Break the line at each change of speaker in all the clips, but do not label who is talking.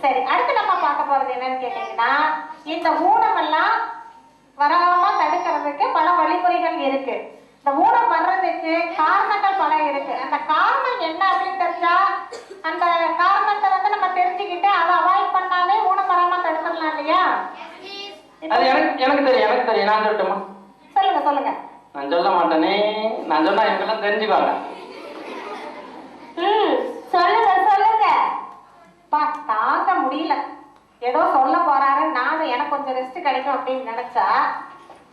சரி, அடுத்து நம்ம பார்க்க போறது என்னன்னு கேட்டீங்கன்னா, இந்த ஊனமெல்லாம் வராம தடுக்கிறதுக்கு பல வழிமுறைகள் இருக்கு. இந்த ஊனம் வர்றதுக்கு காரணங்கள் பல இருக்கு. அந்த காரணம் என்ன அப்படின்னு தெரிஞ்சா அந்த காரணத்தை வந்து நம்ம தெரிஞ்சுக்கிட்டு அதை அவாய்ட் பண்ணாலே ஊனம் வராம தடுத்துடலாம் இல்லையா?
அது எனக்கு தெரியும். நான் சொல்லட்டுமா?
சொல்லுங்க.
நான் சொல்ல மாட்டேனே. நான் சொன்னா எனக்கெல்லாம் தெரிஞ்சுக்குவாங்க.
சொல்லுங்க. தாங்க முடியல, ஏதோ சொல்ல போறாரு, நானும் எனக்கு கொஞ்சம் ரெஸ்ட் கிடைக்கும் அப்படின்னு நினைச்சா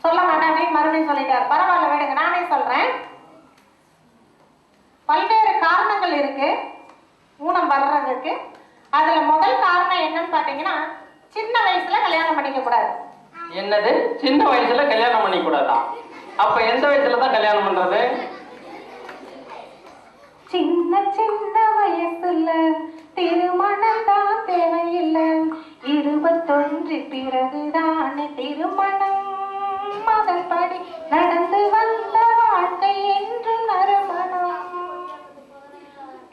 சொல்ல மாட்டேன் அப்படின்னு மறுபடியும் சொல்லிட்டாரு. பரவாயில்ல விடுங்க, நானே சொல்றேன். பல்வேறு காரணங்கள் இருக்கு ஊனம் வர்றதுக்கு. அதுல முதல் காரணம் என்னன்னு பாத்தீங்கன்னா, சின்ன வயசுல கல்யாணம் பண்ணிக்க கூடாது.
என்னது? சின்ன வயசுல கல்யாணம் பண்ணிக்க கூடாதா? அப்ப எந்த வயசுல தான் கல்யாணம் பண்றது?
சின்ன வயசுல திருமணம் தான் தேவையில்லை, 21 பிறகுதானே திருமணம். அதன்படி நடந்து வந்த வாழ்க்கை என்று நறுமணம்.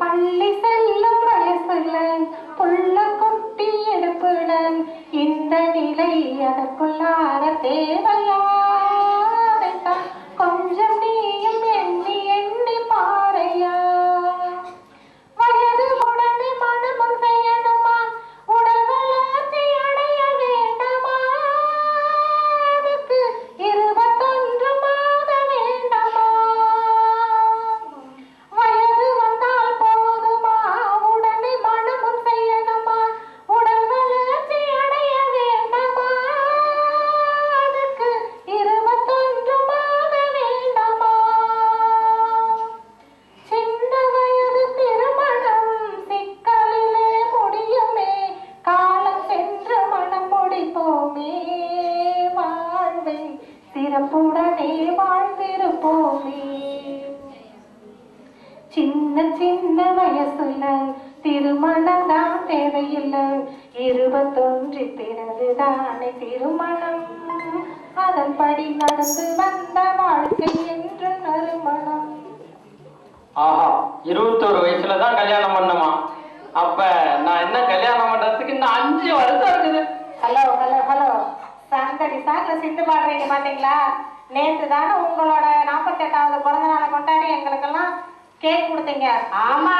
பள்ளி செல்லும் வயசுல புள்ள குட்டி எடுப்புல இந்த நிலை அதற்குள்ளார தேவையா? கொஞ்சம் நீயும் எண்ணி எண்ணி பாறையா. வயது உடனே மனமும் செய்யணுமா, உடல் வளர்ச்சி அடைய வேண்டாமா, அதுக்கு 21 மாதம் வேண்டாமா? வயது வந்தால் போதுமா, உடனே மனமும் செய்யணுமா, உடல் வளர்ச்சி அடைய வேண்டாமா, அதுக்கு 21 மாதம் வேண்டாமா? சின்ன வயது திருமணம் சிக்கலிலே முடியுமே, காலம் சென்று மனம் முடிப்போமே, வாழ்வை சிறப்புடனே வாழ்ந்திருப்போமே. சின்ன வயசுல திருமணம் தான் தேவையில்லை, 21 பிறகுதானே திருமணம். அதன்படி நடந்து வந்த வாழ்க்கை என்று நறுமணம்.
ஆஹா, 21 வயசுல தான் கல்யாணம் பண்ணுமா? அப்ப நான் என்ன கல்யாணம் பண்றதுக்கு இன்னும் 5 வருஷம் இருக்குது.
ஹலோ சந்தடி சார்ல சிந்து பாடுறீங்க பாத்தீங்களா? நேற்று தானே உங்களோட 48வது பிறந்த நாளை கொண்டாடி எங்களுக்கெல்லாம் கேக் கொடுத்தீங்க. ஆமா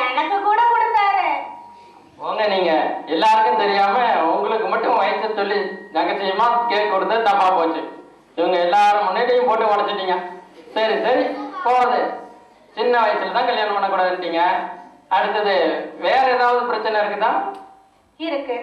எனக்கு கூட கொடுத்தாரு.
உங்க நீங்க எல்லாருக்கும் தெரியாம உங்களுக்கு மட்டும் வயசு சொல்லி ரகசியமா கேக் கொடுத்து தப்பா போச்சு. இவங்க எல்லாரும் முன்னாடியும் போட்டு உடைச்சிட்டீங்க. சரி போகுது. சின்ன வயசுல தான் கல்யாணம் பண்ணக்கூடாதுட்டீங்க. அடுத்தது வேற ஏதாவது பிரச்சனை இருக்குதா?
இருக்கு.